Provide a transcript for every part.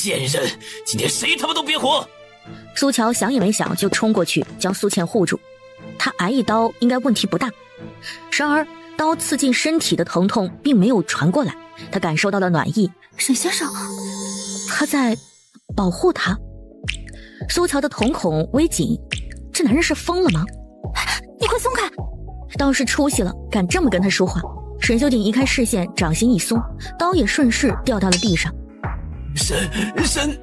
贱人，今天谁他妈都别活！苏乔想也没想就冲过去将苏倩护住，他挨一刀应该问题不大。然而刀刺进身体的疼痛并没有传过来，他感受到了暖意。沈先生，他在保护他。苏乔的瞳孔微紧，这男人是疯了吗？你快松开！倒是出息了，敢这么跟他说话。沈修锦移开视线，掌心一松，刀也顺势掉到了地上。沈，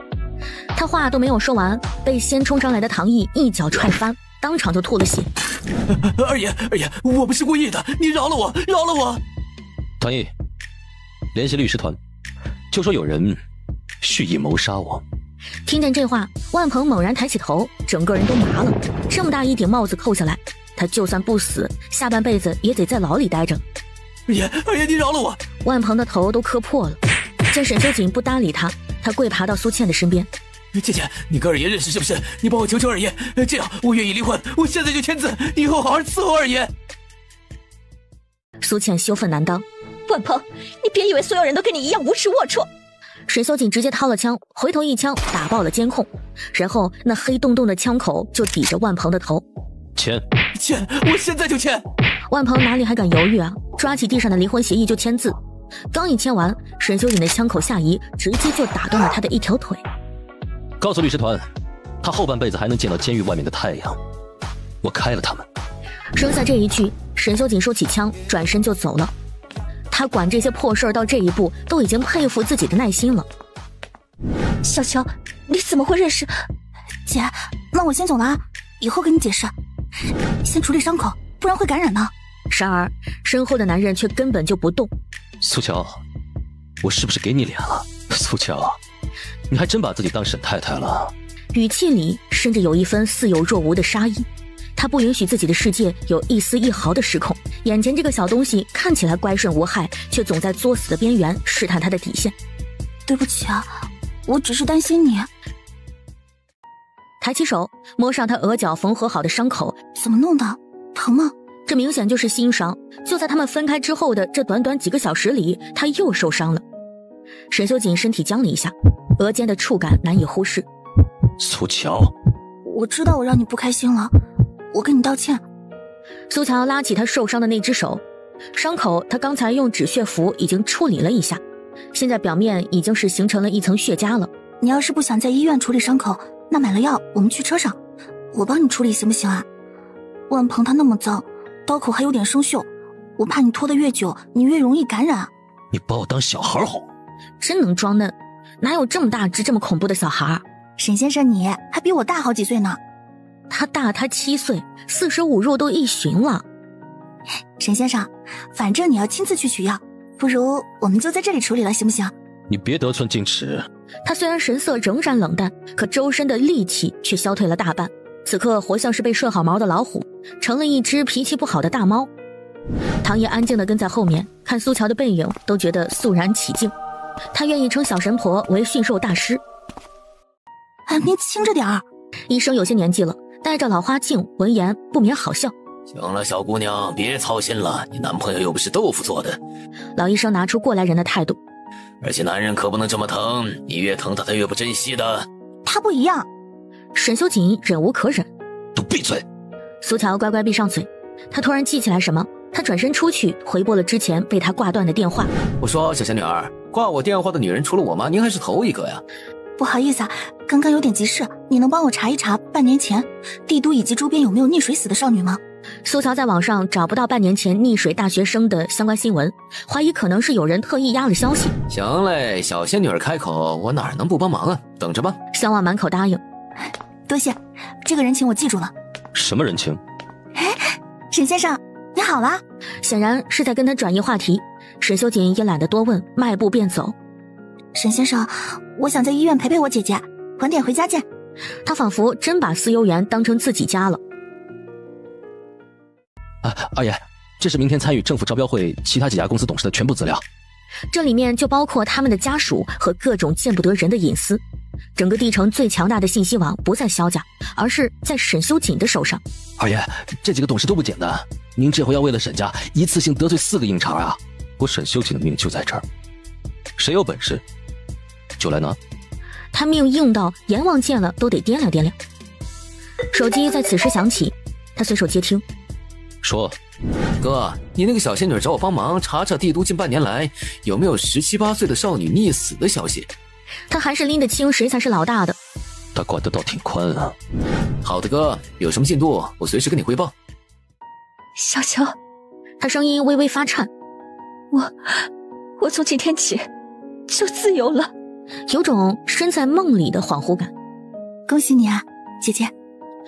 他话都没有说完，被先冲上来的唐毅一脚踹翻，当场就吐了血。二爷，我不是故意的，你饶了我，饶了我！唐毅，联系律师团，就说有人蓄意谋杀我。听见这话，万鹏猛然抬起头，整个人都麻了。这么大一顶帽子扣下来，他就算不死，下半辈子也得在牢里待着。二爷，你饶了我！万鹏的头都磕破了。见沈修锦不搭理他，他跪爬到苏倩的身边。姐姐，你跟二爷认识是不是？你帮我求求二爷，这样我愿意离婚，我现在就签字，以后好好伺候二爷。苏倩羞愤难当。万鹏，你别以为所有人都跟你一样无耻龌龊。沈修锦直接掏了枪，回头一枪打爆了监控，然后那黑洞洞的枪口就抵着万鹏的头。签，我现在就签。万鹏哪里还敢犹豫啊，抓起地上的离婚协议就签字。刚一签完，沈修锦的枪口下移，直接就打断了他的一条腿。告诉律师团，他后半辈子还能见到监狱外面的太阳，我开了他们。扔下这一句，沈修锦收起枪，转身就走了。他管这些破事儿到这一步，都已经佩服自己的耐心了。小乔，你怎么会认识？姐，那我先走了啊，以后跟你解释。先处理伤口，不然会感染的。然而，身后的男人却根本就不动。苏乔，我是不是给你脸了？苏乔，你还真把自己当沈太太了。语气里甚至有一分似有若无的杀意。他不允许自己的世界有一丝一毫的失控。眼前这个小东西看起来乖顺无害，却总在作死的边缘试探他的底线。对不起啊，我只是担心你。抬起手摸上他额角缝合好的伤口，怎么弄的？疼吗？这明显就是心伤。就在他们分开之后的这短短几个小时里，他又受伤了。沈修锦身体僵了一下，额间的触感难以忽视。苏乔，我知道我让你不开心了，我跟你道歉。苏乔拉起他受伤的那只手，伤口他刚才用止血符已经处理了一下，现在表面已经是形成了一层血痂了。你要是不想在医院处理伤口，那买了药我们去车上，我帮你处理行不行啊？万鹏他那么脏，刀口还有点生锈，我怕你拖得越久，你越容易感染。你把我当小孩好？真能装嫩，哪有这么大只这么恐怖的小孩？沈先生你还比我大好几岁呢。他大他7岁，45入都1旬了。沈先生，反正你要亲自去取药，不如我们就在这里处理了，行不行？你别得寸进尺。他虽然神色仍然冷淡，可周身的戾气却消退了大半，此刻活像是被顺好毛的老虎，成了一只脾气不好的大猫。唐爷安静地跟在后面，看苏乔的背影都觉得肃然起敬。他愿意称小神婆为驯兽大师。哎，您轻着点儿。医生有些年纪了，戴着老花镜，闻言不免好笑。行了，小姑娘，别操心了，你男朋友又不是豆腐做的。老医生拿出过来人的态度。而且男人可不能这么疼，你越疼他，他越不珍惜的。他不一样。沈修锦忍无可忍。都闭嘴！苏乔乖乖闭上嘴。他突然记起来什么，他转身出去回拨了之前被他挂断的电话。我说小仙女儿，挂我电话的女人除了我妈，您还是头一个呀。不好意思啊，刚刚有点急事，你能帮我查一查半年前帝都以及周边有没有溺水死的少女吗？苏乔在网上找不到半年前溺水大学生的相关新闻，怀疑可能是有人特意压了消息。行嘞，小仙女儿开口，我哪能不帮忙啊？等着吧。相望满口答应。多谢，这个人情我记住了。什么人情？沈先生你好啦。显然是在跟他转移话题。沈修锦也懒得多问，迈步便走。沈先生，我想在医院陪陪我姐姐，晚点回家见。他仿佛真把饲幼园当成自己家了。二爷，这是明天参与政府招标会其他几家公司董事的全部资料。这里面就包括他们的家属和各种见不得人的隐私。整个地城最强大的信息网不在萧家，而是在沈修锦的手上。二爷，这几个董事都不简单，您这回要为了沈家一次性得罪4个硬茬啊！我沈修锦的命就在这儿，谁有本事就来拿。他命硬到阎王见了都得掂量掂量。手机在此时响起，他随手接听。说，哥，你那个小仙女找我帮忙查查帝都近半年来有没有17、18岁的少女溺死的消息。他还是拎得清谁才是老大的。他管得倒挺宽啊。好的哥，有什么进度我随时跟你汇报。小乔，他声音微微发颤。我从今天起就自由了，有种身在梦里的恍惚感。恭喜你啊，姐姐。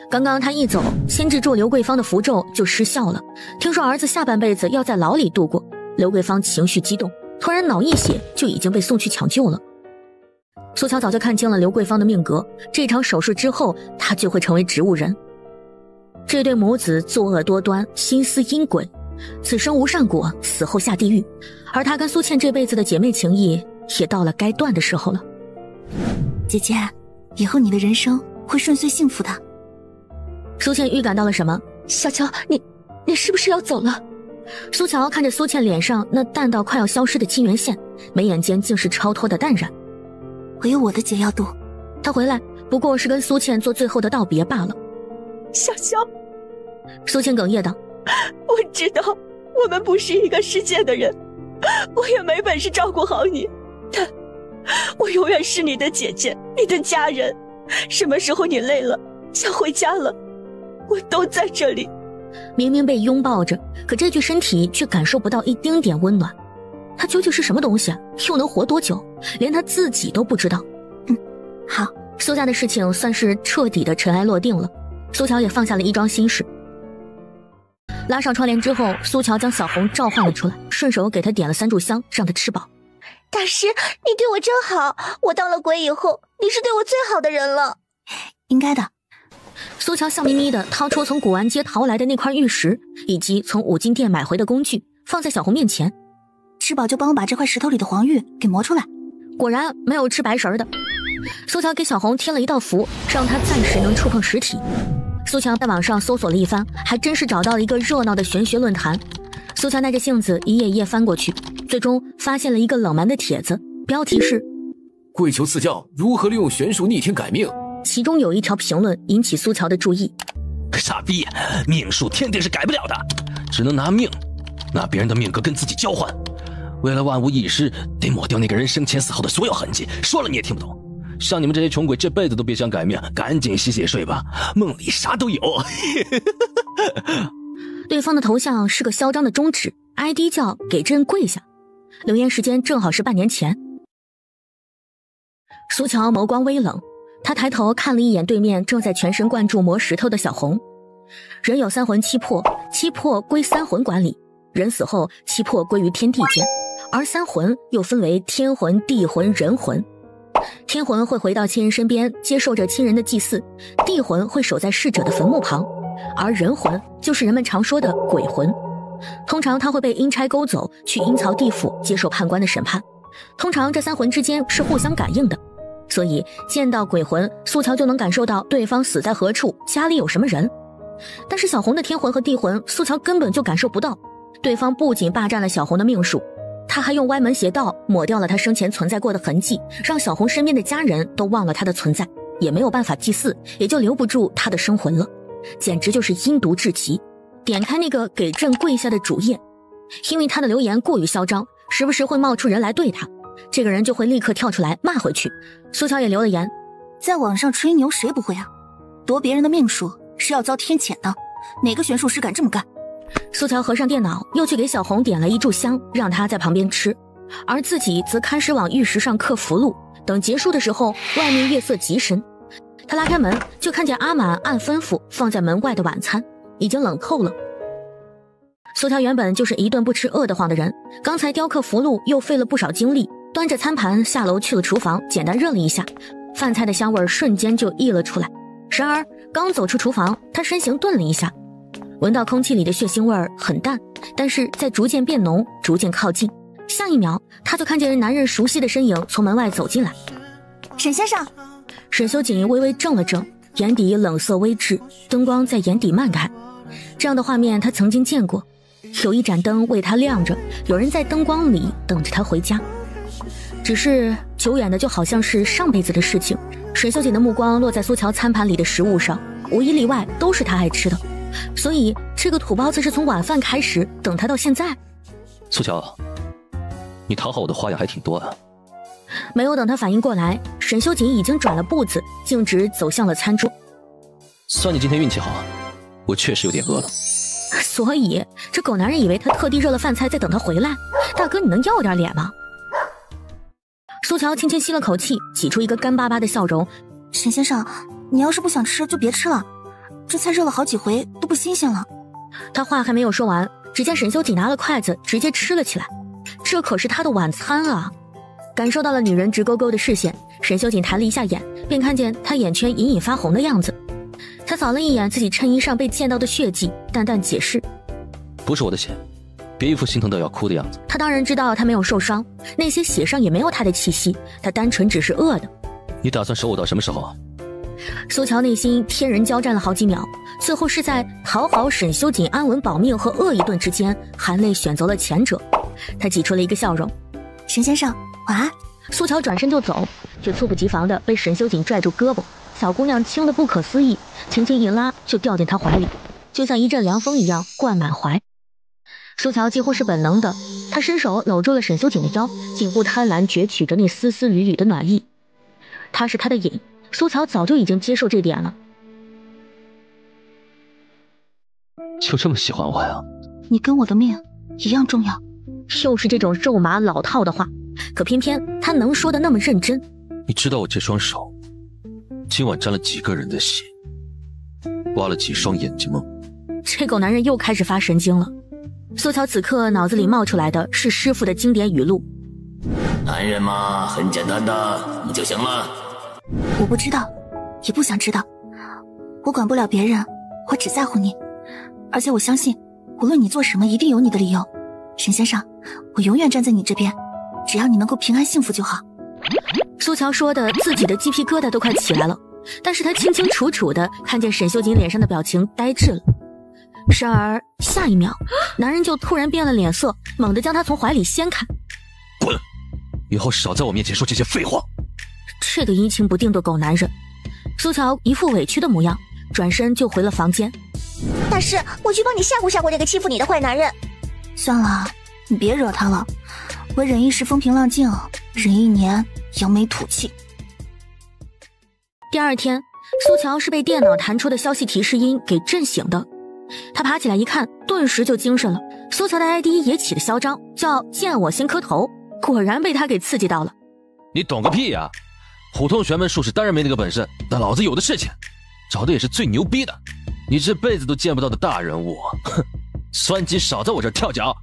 刚刚他一走，牵制住刘桂芳的符咒就失效了。听说儿子下半辈子要在牢里度过，刘桂芳情绪激动，突然脑溢血，就已经被送去抢救了。苏乔早就看清了刘桂芳的命格，这场手术之后，她就会成为植物人。这对母子作恶多端，心思阴诡，此生无善果，死后下地狱。而她跟苏倩这辈子的姐妹情谊，也到了该断的时候了。姐姐，以后你的人生会顺遂幸福的。苏倩预感到了什么？小乔，你是不是要走了？苏乔看着苏倩脸上那淡到快要消失的亲缘线，眉眼间竟是超脱的淡然。我有我的解药度，他回来不过是跟苏倩做最后的道别罢了。小乔，苏倩哽咽道：我知道我们不是一个世界的人，我也没本事照顾好你，但我永远是你的姐姐，你的家人。什么时候你累了想回家了，我都在这里。明明被拥抱着，可这具身体却感受不到一丁点温暖。他究竟是什么东西啊？又能活多久？连他自己都不知道。好，苏家的事情算是彻底的尘埃落定了，苏乔也放下了一桩心事。拉上窗帘之后，苏乔将小红召唤了出来，顺手给她点了3炷香，让她吃饱。大师，你对我真好，我当了鬼以后，你是对我最好的人了。应该的。苏乔笑眯眯地掏出从古玩街淘来的那块玉石，以及从五金店买回的工具，放在小红面前。吃饱就帮我把这块石头里的黄玉给磨出来。果然没有吃白食的。苏乔给小红贴了一道符，让她暂时能触碰实体。苏乔在网上搜索了一番，还真是找到了一个热闹的玄学论坛。苏乔耐着性子一页一页翻过去，最终发现了一个冷门的帖子，标题是跪求赐教如何利用玄术逆天改命。其中有一条评论引起苏乔的注意。傻逼，命数天定是改不了的，只能拿命，拿别人的命格跟自己交换。为了万无一失，得抹掉那个人生前死后的所有痕迹。说了你也听不懂，像你们这些穷鬼这辈子都别想改命，赶紧洗洗睡吧，梦里啥都有。对方的头像是个嚣张的中指， ID 叫给朕跪下，留言时间正好是半年前。苏乔眸光微冷，他抬头看了一眼对面正在全神贯注磨石头的小红。人有3魂7魄，七魄归3魂管理，人死后7魄归于天地间，而3魂又分为天魂、地魂、人魂。天魂会回到亲人身边，接受着亲人的祭祀；地魂会守在逝者的坟墓旁，而人魂就是人们常说的鬼魂。通常他会被阴差勾走，去阴曹地府接受判官的审判。通常这3魂之间是互相感应的，所以见到鬼魂，苏乔就能感受到对方死在何处，家里有什么人。但是小红的天魂和地魂，苏乔根本就感受不到。对方不仅霸占了小红的命数，他还用歪门邪道抹掉了他生前存在过的痕迹，让小红身边的家人都忘了他的存在，也没有办法祭祀，也就留不住他的生魂了。简直就是阴毒至极。点开那个给朕跪下的主页，因为他的留言过于嚣张，时不时会冒出人来对他，这个人就会立刻跳出来骂回去。苏乔也留了言，在网上吹牛谁不会啊？夺别人的命数是要遭天谴的，哪个玄术师敢这么干？苏乔合上电脑，又去给小红点了1炷香，让她在旁边吃，而自己则开始往玉石上刻符箓。等结束的时候，外面月色极深，他拉开门就看见阿满按吩咐放在门外的晚餐已经冷透了。苏乔原本就是一顿不吃饿得慌的人，刚才雕刻符箓又费了不少精力，端着餐盘下楼去了厨房，简单热了一下，饭菜的香味瞬间就溢了出来。然而刚走出厨房，他身形顿了一下，闻到空气里的血腥味儿很淡，但是在逐渐变浓，逐渐靠近。下一秒，他就看见男人熟悉的身影从门外走进来。沈先生。沈修锦微微怔了怔，眼底冷色微滞，灯光在眼底漫开。这样的画面他曾经见过，有一盏灯为他亮着，有人在灯光里等着他回家。只是久远的就好像是上辈子的事情。沈秀锦的目光落在苏乔餐盘里的食物上，无一例外都是他爱吃的，所以这个土包子是从晚饭开始等他到现在。苏乔，你讨好我的花样还挺多的。没有等他反应过来，沈秀锦已经转了步子，径直走向了餐桌。算你今天运气好，我确实有点饿了。所以这狗男人以为他特地热了饭菜在等他回来。大哥，你能要点脸吗？苏乔轻轻吸了口气，挤出一个干巴巴的笑容。沈先生，你要是不想吃就别吃了，这菜热了好几回都不新鲜了。他话还没有说完，只见沈秀锦拿了筷子直接吃了起来。这可是他的晚餐啊！感受到了女人直勾勾的视线，沈秀锦抬了一下眼，便看见她眼圈隐隐发红的样子。他扫了一眼自己衬衣上被溅到的血迹，淡淡解释：不是我的血，别一副心疼到要哭的样子。他当然知道他没有受伤，那些血上也没有他的气息，他单纯只是饿的。你打算守我到什么时候？苏乔内心天人交战了好几秒，最后是在讨好沈秀锦安稳保命和饿一顿之间，含泪选择了前者。他挤出了一个笑容：沈先生晚安。苏乔转身就走，却猝不及防地被沈秀锦拽住胳膊，小姑娘轻得不可思议，轻轻一拉就掉进他怀里，就像一阵凉风一样灌满怀。苏乔几乎是本能的，他伸手搂住了沈秀锦的腰，颈部贪婪攫取着那丝丝缕缕的暖意。他是他的瘾，苏乔早就已经接受这点了。就这么喜欢我呀？你跟我的命一样重要。又是这种肉麻老套的话，可偏偏他能说的那么认真。你知道我这双手今晚沾了几个人的血，挖了几双眼睛吗？这狗男人又开始发神经了。苏乔此刻脑子里冒出来的是师傅的经典语录：男人嘛，很简单的，你就行了。我不知道，也不想知道。我管不了别人，我只在乎你。而且我相信，无论你做什么，一定有你的理由。沈先生，我永远站在你这边，只要你能够平安幸福就好。苏乔说的自己的鸡皮疙瘩都快起来了，但是他清清楚楚的看见沈秀锦脸上的表情呆滞了。然而下一秒，男人就突然变了脸色，猛地将他从怀里掀开。滚！以后少在我面前说这些废话。这个阴晴不定的狗男人，苏乔一副委屈的模样，转身就回了房间。大师，我去帮你吓唬吓唬那个欺负你的坏男人。算了，你别惹他了。我忍一时风平浪静，忍一年扬眉吐气。第二天，苏乔是被电脑弹出的消息提示音给震醒的。他爬起来一看，顿时就精神了。苏乔的 ID 也起了嚣张，叫见我先磕头，果然被他给刺激到了。你懂个屁呀！虎通玄门术士当然没那个本事，但老子有的是钱，找的也是最牛逼的，你这辈子都见不到的大人物。哼，酸鸡少在我这儿跳脚。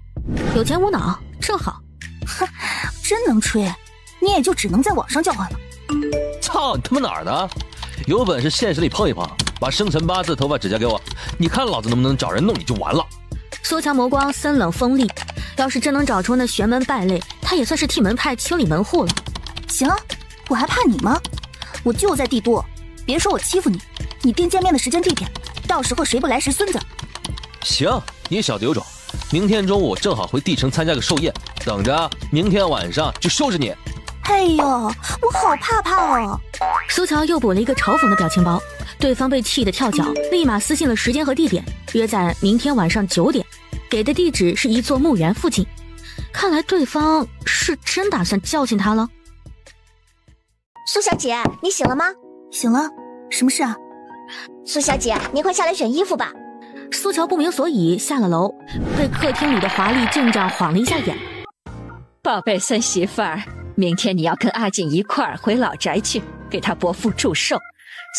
有钱无脑，正好。哼，真能吹，你也就只能在网上叫唤了。操你他妈哪儿的？有本事现实里碰一碰，把生辰八字头发指甲给我，你看老子能不能找人弄你就完了。苏乔眸光森冷锋利，要是真能找出那玄门败类，他也算是替门派清理门户了。行啊，我还怕你吗？我就在帝都，别说我欺负你，你定见面的时间地点，到时候谁不来谁孙子。行，你小子有种，明天中午正好回帝城参加个寿宴，等着明天晚上就收拾你。哎呦，我好怕哦。苏乔又补了一个嘲讽的表情包，对方被气得跳脚，立马私信了时间和地点，约在明天晚上9点，给的地址是一座墓园附近。看来对方是真打算教训他了。苏小姐，你醒了吗？醒了，什么事啊？苏小姐，你快下来选衣服吧。苏乔不明所以下了楼，被客厅里的华丽阵仗晃了一下眼。宝贝孙媳妇儿，明天你要跟阿锦一块儿回老宅去，给他伯父祝寿，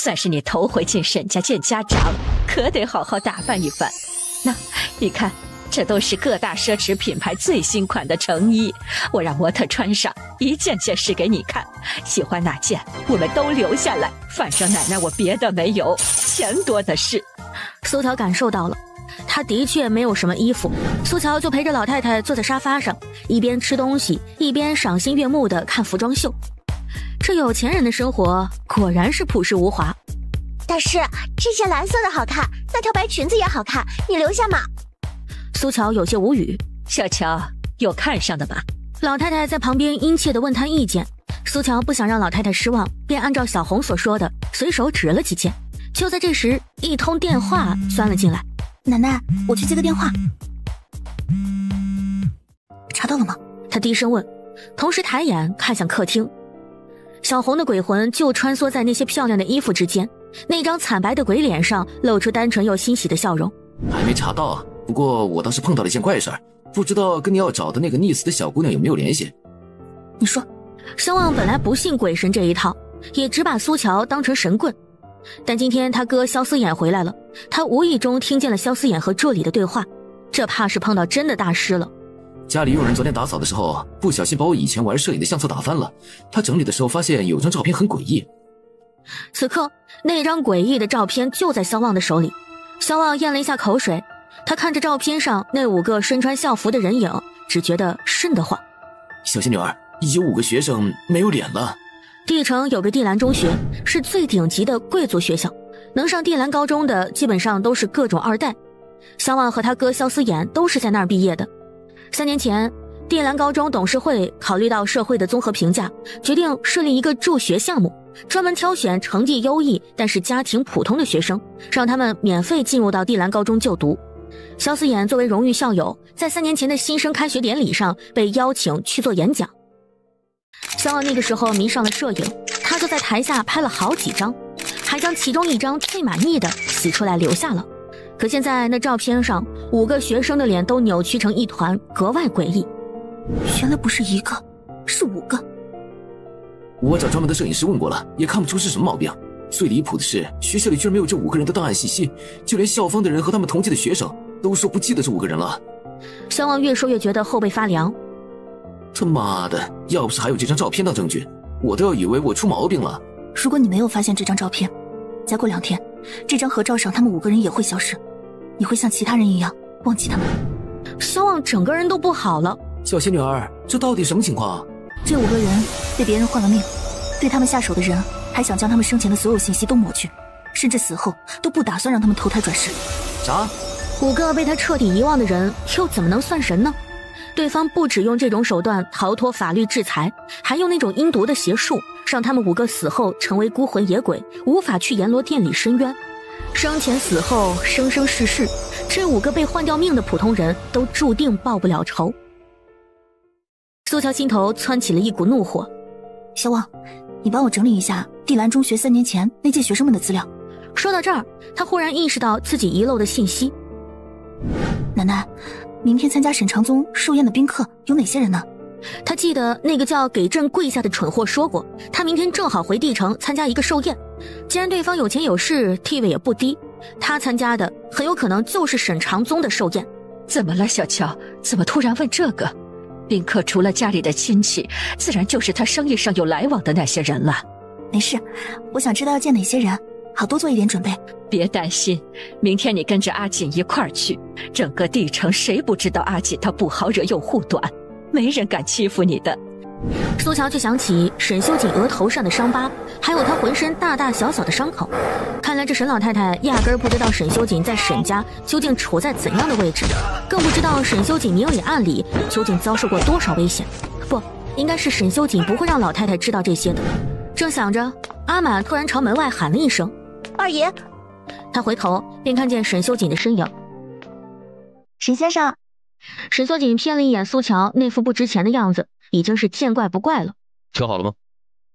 算是你头回进沈家见家长，可得好好打扮一番。那你看，这都是各大奢侈品牌最新款的成衣，我让模特穿上，一件件试给你看，喜欢哪件我们都留下来，反正奶奶我别的没有，钱多的是。苏乔感受到了，他的确没有什么衣服。苏乔就陪着老太太坐在沙发上，一边吃东西一边赏心悦目地看服装秀。这有钱人的生活果然是朴实无华。大师，这件蓝色的好看，那条白裙子也好看，你留下嘛。苏乔有些无语。小乔，有看上的吧？老太太在旁边殷切地问他意见，苏乔不想让老太太失望，便按照小红所说的，随手指了几件。就在这时，一通电话钻了进来。奶奶，我去接个电话。查到了吗？他低声问，同时抬眼看向客厅。小红的鬼魂就穿梭在那些漂亮的衣服之间，那张惨白的鬼脸上露出单纯又欣喜的笑容。还没查到，不过我倒是碰到了一件怪事儿，不知道跟你要找的那个溺死的小姑娘有没有联系？你说。声望本来不信鬼神这一套，也只把苏乔当成神棍。但今天他哥萧思衍回来了，他无意中听见了萧思衍和助理的对话，这怕是碰到真的大师了。家里佣人昨天打扫的时候，不小心把我以前玩摄影的相册打翻了。他整理的时候发现有张照片很诡异。此刻，那张诡异的照片就在萧望的手里。萧望咽了一下口水，他看着照片上那5个身穿校服的人影，只觉得瘆得慌。小仙女儿，有5个学生没有脸了。地城有个地兰中学，是最顶级的贵族学校，能上地兰高中的基本上都是各种二代。萧望和他哥萧思衍都是在那儿毕业的。3年前，地兰高中董事会考虑到社会的综合评价，决定设立一个助学项目，专门挑选成绩优异但是家庭普通的学生，让他们免费进入到地兰高中就读。萧思衍作为荣誉校友，在3年前的新生开学典礼上被邀请去做演讲。萧望那个时候迷上了摄影，他就在台下拍了好几张，还将其中一张最满意的洗出来留下了。可现在那照片上5个学生的脸都扭曲成一团，格外诡异。原来不是1个，是5个。我找专门的摄影师问过了，也看不出是什么毛病。最离谱的是，学校里居然没有这5个人的档案信息，就连校方的人和他们同届的学生都说不记得这5个人了。萧望越说越觉得后背发凉。他妈的，要不是还有这张照片当证据，我都要以为我出毛病了。如果你没有发现这张照片，再过2天，这张合照上他们5个人也会消失，你会像其他人一样忘记他们。萧望整个人都不好了。小仙女儿，这到底什么情况？这5个人被别人换了命，对他们下手的人还想将他们生前的所有信息都抹去，甚至死后都不打算让他们投胎转世。啥？5个被他彻底遗忘的人又怎么能算神呢？对方不只用这种手段逃脱法律制裁，还用那种阴毒的邪术，让他们5个死后成为孤魂野鬼，无法去阎罗殿里申冤。生前死后生生世世，这5个被换掉命的普通人都注定报不了仇。苏乔心头窜起了一股怒火。小望，你帮我整理一下地兰中学3年前那届学生们的资料。说到这儿，他忽然意识到自己遗漏的信息。奶奶，明天参加沈长宗寿宴的宾客有哪些人呢？他记得那个叫给朕跪下的蠢货说过，他明天正好回帝城参加一个寿宴。既然对方有钱有势，地位也不低，他参加的很有可能就是沈长宗的寿宴。怎么了，小乔？怎么突然问这个？宾客除了家里的亲戚，自然就是他生意上有来往的那些人了。没事，我想知道要见哪些人，好多做一点准备。别担心，明天你跟着阿锦一块儿去，整个帝城谁不知道阿锦她不好惹又护短，没人敢欺负你的。苏乔却想起沈修锦额头上的伤疤，还有他浑身大大小小的伤口，看来这沈老太太压根儿不知道沈修锦在沈家究竟处在怎样的位置，更不知道沈修锦明里暗里究竟遭受过多少危险。不，应该是沈修锦不会让老太太知道这些的。正想着，阿满突然朝门外喊了一声：“二爷！”他回头便看见沈修锦的身影。沈先生。沈修锦瞥了一眼苏乔那副不值钱的样子，已经是见怪不怪了。挑好了吗？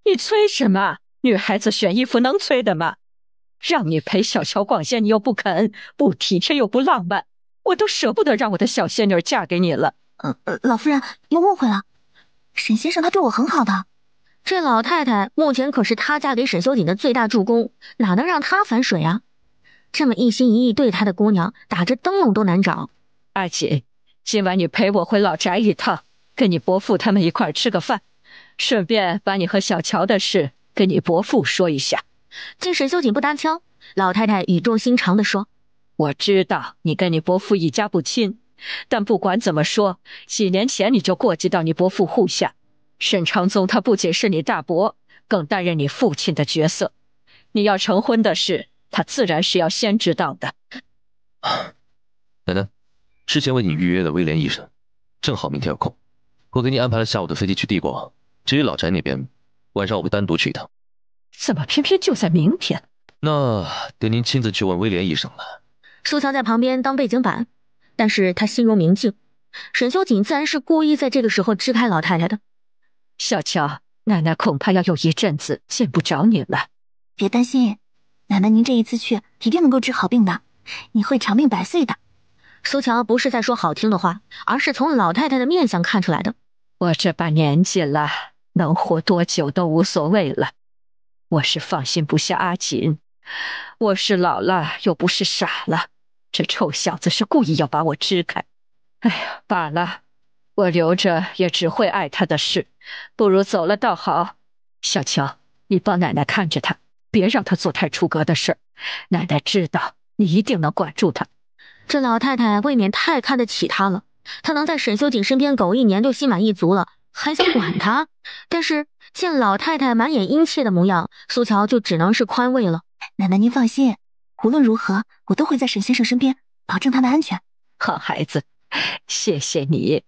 你催什么？女孩子选衣服能催的吗？让你陪小乔逛街你又不肯，不体贴又不浪漫，我都舍不得让我的小仙女嫁给你了。老夫人又误会了，沈先生他对我很好的。这老太太目前可是他嫁给沈修锦的最大助攻，哪能让他反水啊？这么一心一意对他的姑娘，打着灯笼都难找。阿锦，今晚你陪我回老宅一趟，跟你伯父他们一块吃个饭，顺便把你和小乔的事跟你伯父说一下。见沈修锦不搭腔，老太太语重心长地说：“我知道你跟你伯父一家不亲，但不管怎么说，几年前你就过继到你伯父户下。沈长宗他不仅是你大伯，更担任你父亲的角色。你要成婚的事，他自然是要先知道的。”奶奶，之前为你预约的威廉医生，正好明天有空，我给你安排了下午的飞机去帝国。至于老宅那边，晚上我会单独去一趟。怎么偏偏就在明天？那得您亲自去问威廉医生了。苏乔在旁边当背景板，但是他心如明镜。沈修锦自然是故意在这个时候支开老太太的。小乔，奶奶恐怕要有一阵子见不着你了。别担心，奶奶您这一次去一定能够治好病的，你会长命百岁的。苏乔不是在说好听的话，而是从老太太的面相看出来的。我这把年纪了，能活多久都无所谓了。我是放心不下阿锦，我是老了又不是傻了，这臭小子是故意要把我支开。哎呀，罢了，我留着也只会碍他的事，不如走了倒好。小乔，你帮奶奶看着他，别让他做太出格的事儿。奶奶知道你一定能管住他。这老太太未免太看得起他了，她能在沈修锦身边苟1年就心满意足了，还想管他？但是见老太太满眼殷切的模样，苏乔就只能是宽慰了。奶奶您放心，无论如何我都会在沈先生身边，保证他的安全。好孩子，谢谢你。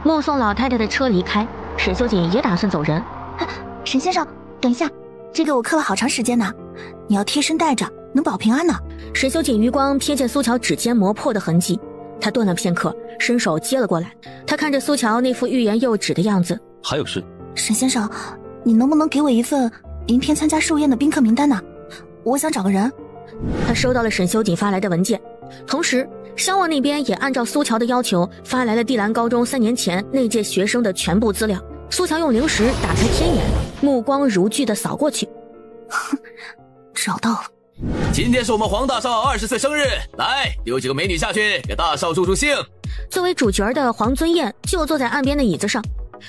目送老太太的车离开，沈修锦也打算走人。沈先生，等一下，这个我刻了好长时间呢，你要贴身带着，能保平安呢。沈修锦余光瞥见苏乔指尖磨破的痕迹，他顿了片刻，伸手接了过来。他看着苏乔那副欲言又止的样子，还有事？沈先生，你能不能给我一份明天参加寿宴的宾客名单呢？我想找个人。他收到了沈修锦发来的文件，同时襄王那边也按照苏乔的要求发来了地兰高中3年前那届学生的全部资料。苏乔用灵石打开天眼，目光如炬地扫过去。找到了。今天是我们黄大少20岁生日，来，留几个美女下去给大少助助兴。作为主角的黄尊彦就坐在岸边的椅子上，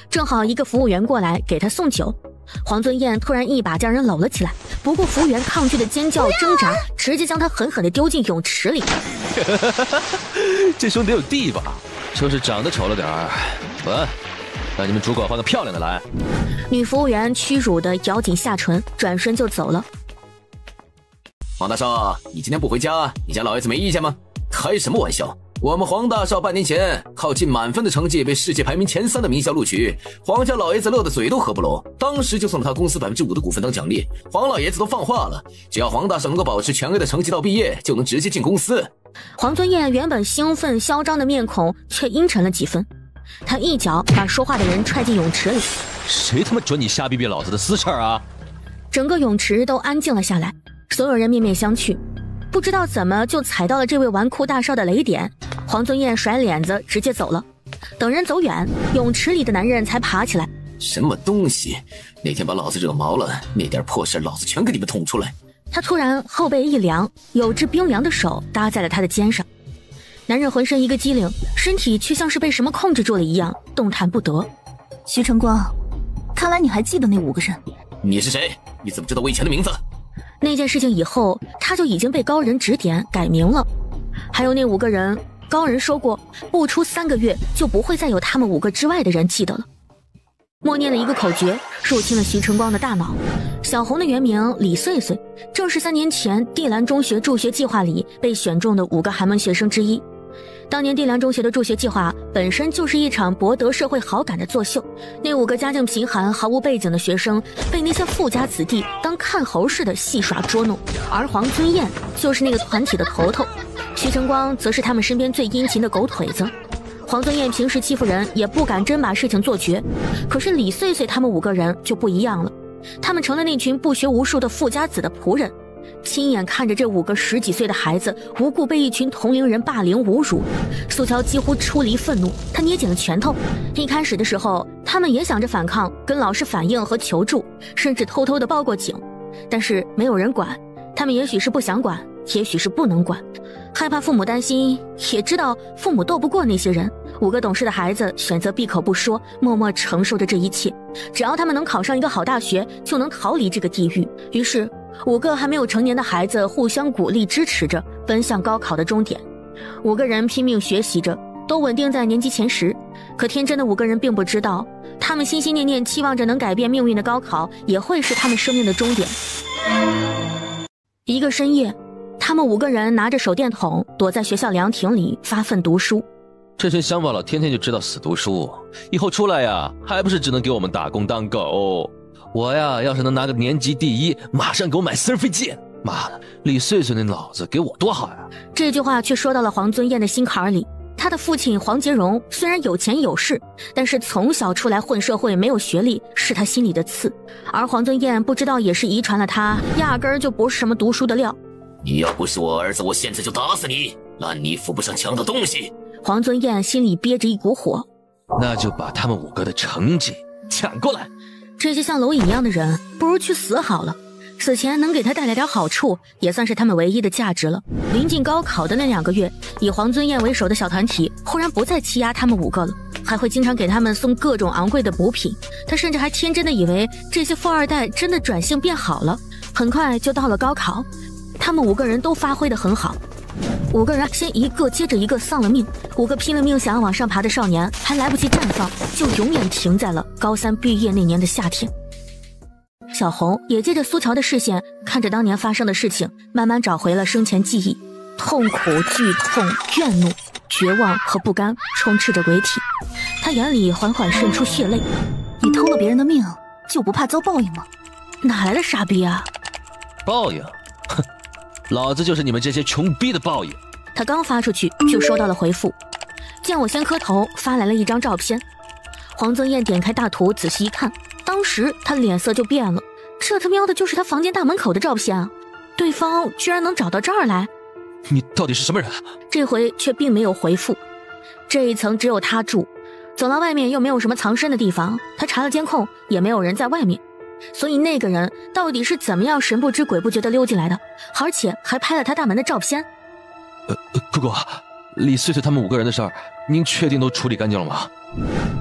正好一个服务员过来给他送酒。黄尊彦突然一把将人搂了起来，不顾服务员抗拒的尖叫挣扎，直接将他狠狠地丢进泳池里。这兄弟有地吧？就是长得丑了点儿。滚！让你们主管换个漂亮的来。女服务员屈辱地咬紧下唇，转身就走了。黄大少，你今天不回家，你家老爷子没意见吗？开什么玩笑！我们黄大少半年前靠近满分的成绩被世界排名前3的名校录取，黄家老爷子乐得嘴都合不拢，当时就送了他公司5%的股份当奖励。黄老爷子都放话了，只要黄大少能够保持全 A 的成绩到毕业，就能直接进公司。黄尊彦原本兴奋嚣张的面孔却阴沉了几分，他一脚把说话的人踹进泳池里。谁他妈准你瞎逼逼老子的私事啊？整个泳池都安静了下来，所有人面面相觑，不知道怎么就踩到了这位纨绔大少的雷点。黄尊彦甩脸子直接走了。等人走远，泳池里的男人才爬起来。什么东西？那天把老子惹毛了，那点破事老子全给你们捅出来。他突然后背一凉，有只冰凉的手搭在了他的肩上。男人浑身一个机灵，身体却像是被什么控制住了一样，动弹不得。徐晨光，看来你还记得那5个人。你是谁？你怎么知道我以前的名字？那件事情以后，他就已经被高人指点改名了。还有那5个人，高人说过，不出3个月就不会再有他们5个之外的人记得了。默念了一个口诀，入侵了徐晨光的大脑。小红的原名李穗穗，正是3年前地兰中学助学计划里被选中的5个寒门学生之一。当年地兰中学的助学计划本身就是一场博得社会好感的作秀，那5个家境贫寒毫无背景的学生被那些富家子弟当看猴似的戏耍捉弄，而黄尊彦就是那个团体的头头，徐晨光则是他们身边最殷勤的狗腿子。黄尊彦平时欺负人也不敢真把事情做绝，可是李穗穗他们5个人就不一样了，他们成了那群不学无术的富家子的仆人，亲眼看着这5个10几岁的孩子无故被一群同龄人霸凌侮辱，苏乔几乎出离愤怒，他捏紧了拳头。一开始的时候，他们也想着反抗，跟老师反映和求助，甚至偷偷的报过警，但是没有人管，他们也许是不想管，也许是不能管，害怕父母担心，也知道父母斗不过那些人。5个懂事的孩子选择闭口不说，默默承受着这一切，只要他们能考上一个好大学，就能逃离这个地狱。于是5个还没有成年的孩子互相鼓励支持着，奔向高考的终点。5个人拼命学习着，都稳定在年级前10，可天真的5个人并不知道，他们心心念念期望着能改变命运的高考，也会是他们生命的终点。一个深夜，他们5个人拿着手电筒躲在学校凉亭里发奋读书。这群乡巴佬天天就知道死读书，以后出来呀，还不是只能给我们打工当狗。我呀，要是能拿个年级第一，马上给我买私人飞机。妈的，李穗穗那脑子给我多好呀！这句话却说到了黄尊彦的心坎里。他的父亲黄杰荣虽然有钱有势，但是从小出来混社会，没有学历，是他心里的刺。而黄尊彦不知道也是遗传了他，压根儿就不是什么读书的料。你要不是我儿子，我现在就打死你！烂泥扶不上墙的东西！黄尊彦心里憋着一股火，那就把他们5个的成绩抢过来。这些像蝼蚁一样的人，不如去死好了。死前能给他带来点好处，也算是他们唯一的价值了。临近高考的那2个月，以黄尊彦为首的小团体忽然不再欺压他们5个了，还会经常给他们送各种昂贵的补品。他甚至还天真的以为这些富二代真的转性变好了。很快就到了高考，他们5个人都发挥得很好。5个人先一个接着一个丧了命，5个拼了命想要往上爬的少年，还来不及绽放，就永远停在了高3毕业那年的夏天。小红也借着苏乔的视线，看着当年发生的事情，慢慢找回了生前记忆。痛苦、剧痛、怨怒、绝望和不甘充斥着鬼体，他眼里缓缓渗出血泪。你偷了别人的命，就不怕遭报应吗？哪来的傻逼啊！报应？哼，老子就是你们这些穷逼的报应。他刚发出去，就收到了回复。见我先磕头，发来了一张照片。黄增燕点开大图，仔细一看，当时他脸色就变了。这他喵的就是他房间大门口的照片啊！对方居然能找到这儿来。你到底是什么人？这回却并没有回复。这一层只有他住，走廊外面又没有什么藏身的地方，他查了监控也没有人在外面，所以那个人到底是怎么样神不知鬼不觉地溜进来的，而且还拍了他大门的照片。姑姑，李穗穗他们5个人的事儿，您确定都处理干净了吗？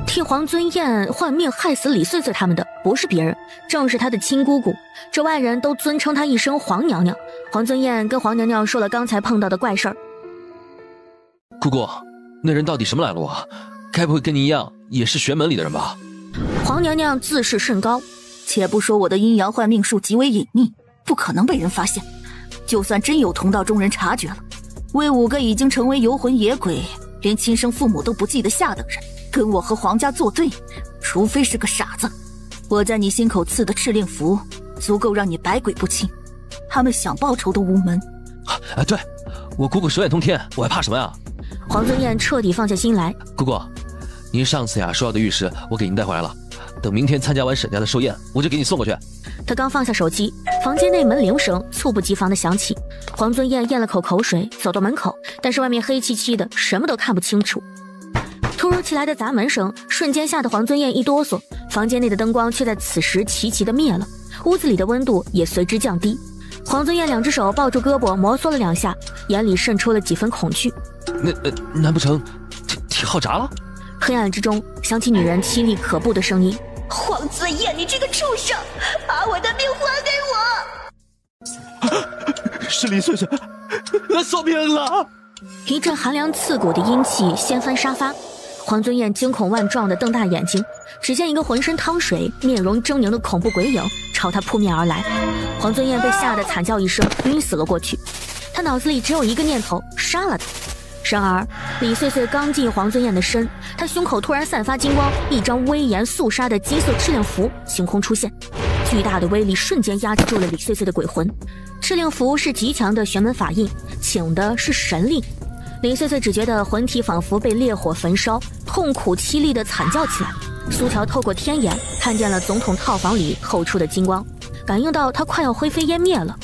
替黄尊彦换命害死李穗穗他们的不是别人，正是他的亲姑姑。这外人都尊称她一声黄娘娘。黄尊彦跟黄娘娘说了刚才碰到的怪事儿。姑姑，那人到底什么来路啊？该不会跟你一样也是玄门里的人吧？黄娘娘自视甚高，且不说我的阴阳换命术极为隐秘，不可能被人发现，就算真有同道中人察觉了，为5个已经成为游魂野鬼，连亲生父母都不记得下等人，跟我和黄家作对，除非是个傻子。我在你心口刺的敕令符，足够让你百鬼不侵，他们想报仇都无门。对，我姑姑手眼通天，我还怕什么呀？黄尊彦彻底放下心来。姑姑，您上次呀说要的玉石我给您带回来了，等明天参加完沈家的寿宴，我就给你送过去。他刚放下手机，房间内门铃声猝不及防地响起。黄尊彦咽了口口水，走到门口，但是外面黑漆漆的，什么都看不清楚。突如其来的砸门声瞬间吓得黄尊彦一哆嗦，房间内的灯光却在此时齐齐地灭了，屋子里的温度也随之降低。黄尊彦2只手抱住胳膊摩挲了2下，眼里渗出了几分恐惧。难不成体耗炸了？黑暗之中响起女人凄厉可怖的声音：黄尊彦，你这个畜生，把我的命还给我！是李穗穗，他送命了！一阵寒凉刺骨的阴气掀翻沙发，黄尊彦惊恐万状地瞪大眼睛，只见一个浑身汤水、面容狰狞的恐怖鬼影朝他扑面而来。黄尊彦被吓得惨叫一声，晕死了过去。他脑子里只有一个念头：杀了他。然而李穗穗刚进黄尊彦的身，他胸口突然散发金光，一张威严肃杀的金色敕令符凭空出现，巨大的威力瞬间压制住了李穗穗的鬼魂。敕令符是极强的玄门法印，请的是神令。李穗穗只觉得魂体仿佛被烈火焚烧，痛苦凄厉地惨叫起来。苏乔透过天眼看见了总统套房里透出的金光，感应到他快要灰飞烟灭了。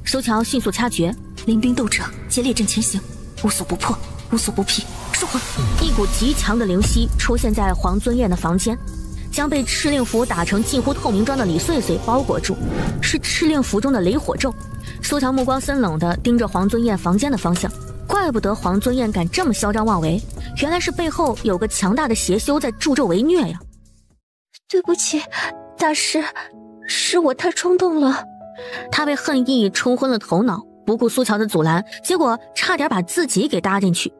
苏乔迅速掐诀，临兵斗者皆列阵前行，无所不破，无所不辟，收魂。一股极强的灵犀出现在黄尊彦的房间，将被敕令符打成近乎透明状的李穗穗包裹住，是敕令符中的雷火咒。苏乔目光森冷地盯着黄尊彦房间的方向，怪不得黄尊彦敢这么嚣张妄为，原来是背后有个强大的邪修在助纣为虐呀！对不起，大师，是我太冲动了。他被恨意冲昏了头脑，不顾苏乔的阻拦，结果差点把自己给搭进去。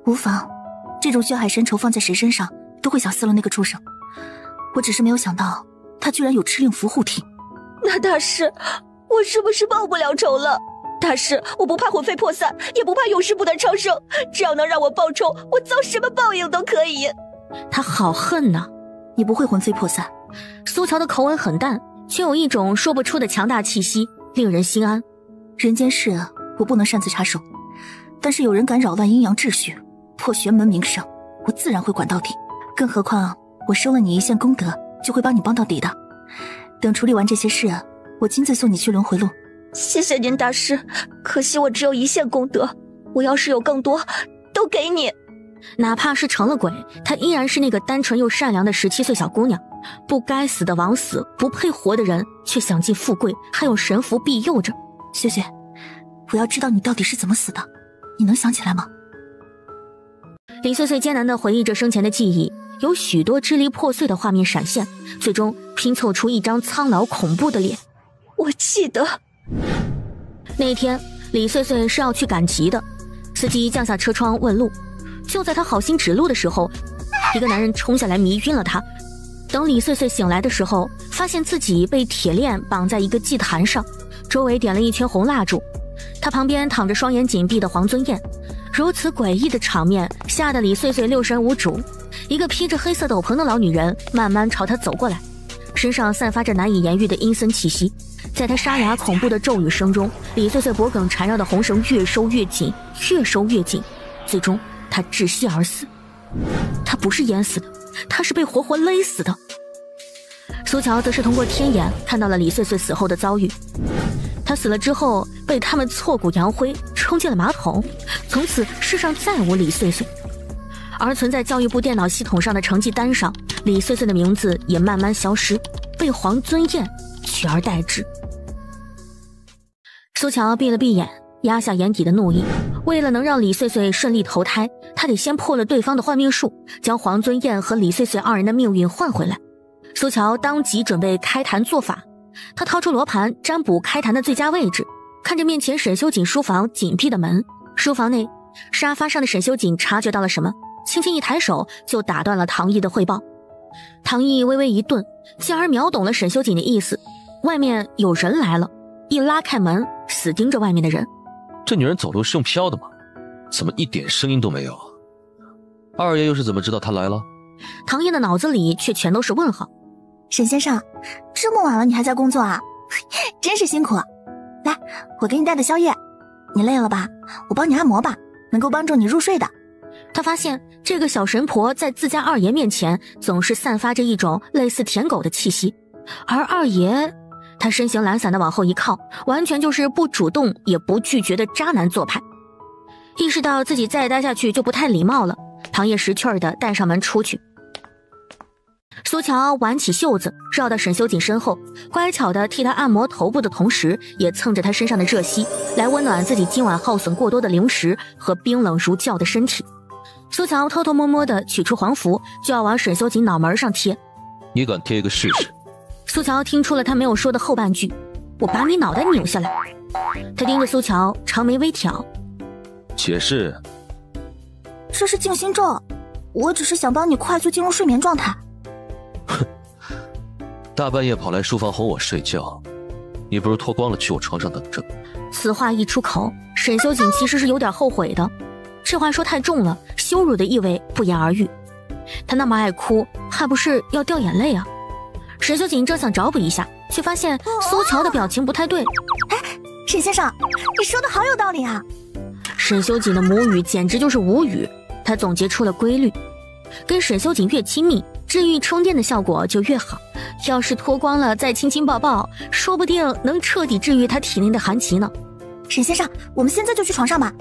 无妨，这种血海深仇放在谁身上都会想撕了那个畜生。我只是没有想到他居然有敕令符护体。那大师，我是不是报不了仇了？大师，我不怕魂飞魄散，也不怕永世不得超生，只要能让我报仇，我遭什么报应都可以。他好恨呐！你不会魂飞魄散。苏乔的口吻很淡，却有一种说不出的强大气息，令人心安。人间事我不能擅自插手，但是有人敢扰乱阴阳秩序，破玄门名声，我自然会管到底。更何况我收了你一线功德，就会帮你帮到底的。等处理完这些事，我亲自送你去轮回路。谢谢您大师，可惜我只有一线功德，我要是有更多，都给你。哪怕是成了鬼，她依然是那个单纯又善良的17岁小姑娘。不该死的枉死，不配活的人却享尽富贵，还有神符庇佑着。萱萱，我要知道你到底是怎么死的，你能想起来吗？李穗穗艰难地回忆着生前的记忆，有许多支离破碎的画面闪现，最终拼凑出一张苍老恐怖的脸。我记得那天李穗穗是要去赶集的，司机降下车窗问路，就在他好心指路的时候，一个男人冲下来迷晕了他。等李穗穗醒来的时候，发现自己被铁链绑在一个祭坛上，周围点了一圈红蜡烛，他旁边躺着双眼紧闭的黄尊燕。如此诡异的场面吓得李穗穗六神无主，一个披着黑色斗篷的老女人慢慢朝他走过来，身上散发着难以言喻的阴森气息。在她沙哑恐怖的咒语声中，李穗穗脖颈缠绕的红绳越收越紧，越收越紧，最终她窒息而死。她不是淹死的，她是被活活勒死的。苏乔则是通过天眼看到了李穗穗死后的遭遇，她死了之后被他们挫骨扬灰，冲进了马桶，从此世上再无李穗穗。而存在教育部电脑系统上的成绩单上，李穗穗的名字也慢慢消失，被黄尊燕取而代之。苏乔闭了闭眼，压下眼底的怒意，为了能让李穗穗顺利投胎，他得先破了对方的换命术，将黄尊燕和李穗穗二人的命运换回来。苏乔当即准备开坛做法，他掏出罗盘占卜开坛的最佳位置，看着面前沈修锦书房紧闭的门。书房内沙发上的沈修锦察觉到了什么，轻轻一抬手就打断了唐毅的汇报。唐毅微微一顿，继而秒懂了沈修锦的意思，外面有人来了，一拉开门，死盯着外面的人。这女人走路是用飘的吗？怎么一点声音都没有？二爷又是怎么知道她来了？唐毅的脑子里却全都是问号。沈先生，这么晚了你还在工作啊？真是辛苦。来，我给你带的宵夜。你累了吧？我帮你按摩吧，能够帮助你入睡的。他发现这个小神婆在自家二爷面前总是散发着一种类似舔狗的气息，而二爷他身形懒散地往后一靠，完全就是不主动也不拒绝的渣男做派。意识到自己再待下去就不太礼貌了，唐叶识趣儿地带上门出去。苏乔挽起袖子绕到沈修锦身后，乖巧地替他按摩头部的同时，也蹭着他身上的热息，来温暖自己今晚耗损过多的零食和冰冷如窖的身体。苏乔偷偷摸摸地取出黄符，就要往沈修锦脑门上贴。你敢贴一个试试？苏乔听出了他没有说的后半句，我把你脑袋扭下来。他盯着苏乔，长眉微挑。解释。这是静心咒，我只是想帮你快速进入睡眠状态。哼，大半夜跑来书房哄我睡觉，你不如脱光了去我床上等着。此话一出口，沈修锦其实是有点后悔的，这话说太重了，羞辱的意味不言而喻。他那么爱哭，怕不是要掉眼泪啊？沈修锦正想找补一下，却发现苏乔的表情不太对。哎，沈先生，你说的好有道理啊！沈修锦的母语简直就是无语，他总结出了规律：跟沈修锦越亲密，治愈充电的效果就越好。要是脱光了再亲亲抱抱，说不定能彻底治愈他体内的寒气呢。沈先生，我们现在就去床上吧。